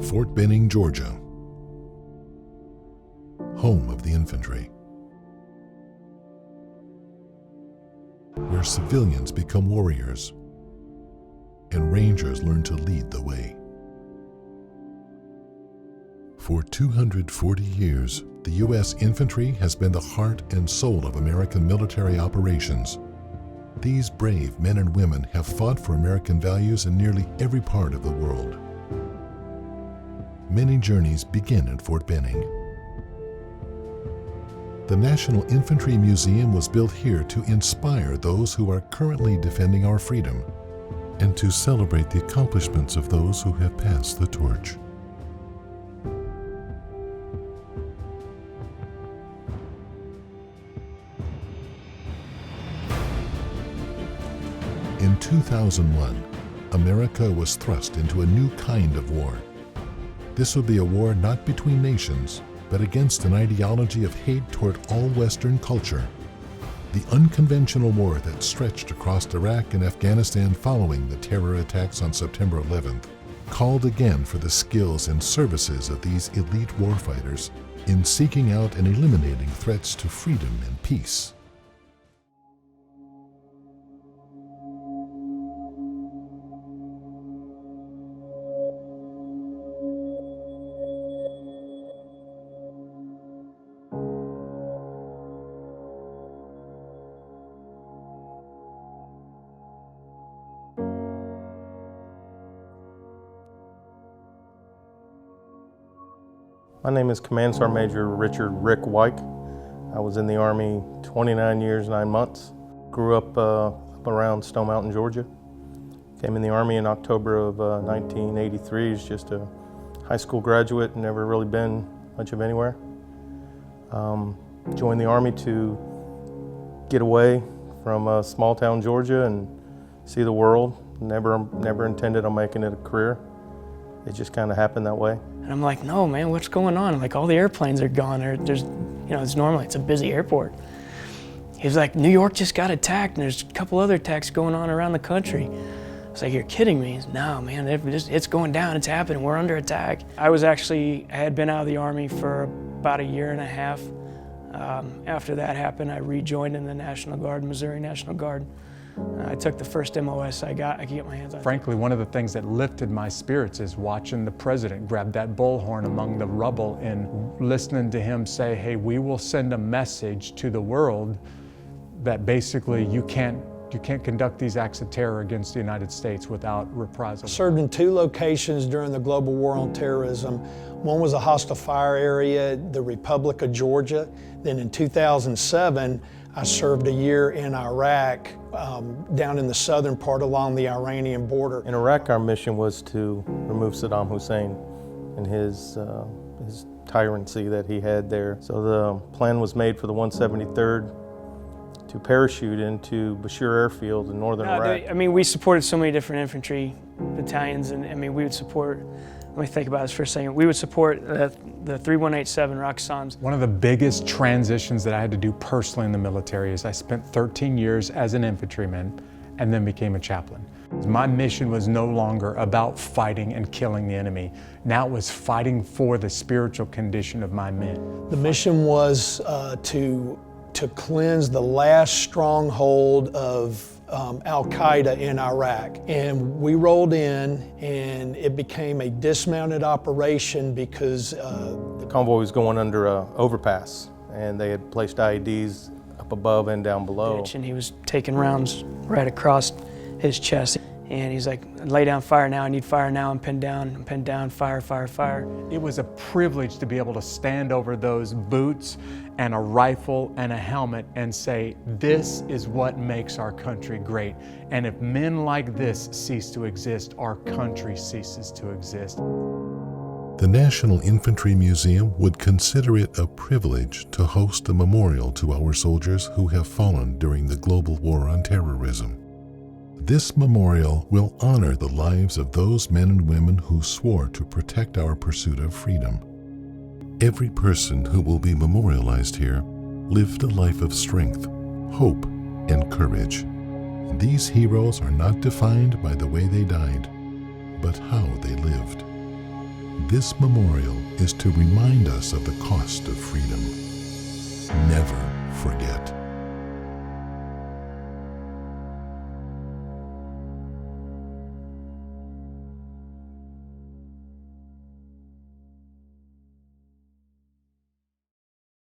Fort Benning, Georgia, home of the infantry, where civilians become warriors and Rangers learn to lead the way. For 240 years, the U.S. infantry has been the heart and soul of American military operations. These brave men and women have fought for American values in nearly every part of the world. Many journeys begin at Fort Benning. The National Infantry Museum was built here to inspire those who are currently defending our freedom and to celebrate the accomplishments of those who have passed the torch. In 2001, America was thrust into a new kind of war. This would be a war not between nations, but against an ideology of hate toward all Western culture. The unconventional war that stretched across Iraq and Afghanistan following the terror attacks on September 11th called again for the skills and services of these elite warfighters in seeking out and eliminating threats to freedom and peace. My name is Command Sergeant Major Richard Rick Wyke. I was in the Army 29 years, 9 months. Grew up around Stone Mountain, Georgia. Came in the Army in October of 1983 as just a high school graduate, never really been much of anywhere. Joined the Army to get away from small town Georgia and see the world. Never intended on making it a career. It just kind of happened that way. And I'm like, no, man, what's going on? Like, all the airplanes are gone. There's, you know, it's a busy airport. He's like, New York just got attacked, and there's a couple other attacks going on around the country. I was like, you're kidding me. He's, no, man, it's going down, it's happening, we're under attack. I had been out of the Army for about a year and a half. After that happened, I rejoined in the National Guard, Missouri National Guard. I took the first MOS I could get my hands on. Frankly, one of the things that lifted my spirits is watching the president grab that bullhorn among the rubble and listening to him say, hey, we will send a message to the world that basically you can't conduct these acts of terror against the United States without reprisal. I served in 2 locations during the global war on terrorism. One was a hostile fire area, the Republic of Georgia. Then in 2007, I served a year in Iraq, down in the southern part along the Iranian border. In Iraq, our mission was to remove Saddam Hussein and his tyranny that he had there. So the plan was made for the 173rd to parachute into Bashir Airfield in northern Iraq. I mean, we supported so many different infantry battalions, and I mean, we would support, let me think about this for a second. We would support the 3187 Roxxons. One of the biggest transitions that I had to do personally in the military is I spent 13 years as an infantryman and then became a chaplain. My mission was no longer about fighting and killing the enemy. Now it was fighting for the spiritual condition of my men. The mission was to cleanse the last stronghold of Al-Qaeda in Iraq. And we rolled in and it became a dismounted operation because the convoy was going under an overpass and they had placed IEDs up above and down below. And he was taking rounds right across his chest. And he's like, lay down, fire now, I need fire now, I'm pinned down, fire, fire, fire. It was a privilege to be able to stand over those boots and a rifle and a helmet and say, this is what makes our country great. And if men like this cease to exist, our country ceases to exist. The National Infantry Museum would consider it a privilege to host a memorial to our soldiers who have fallen during the global war on terrorism. This memorial will honor the lives of those men and women who swore to protect our pursuit of freedom. Every person who will be memorialized here lived a life of strength, hope, and courage. These heroes are not defined by the way they died, but how they lived. This memorial is to remind us of the cost of freedom. Never forget.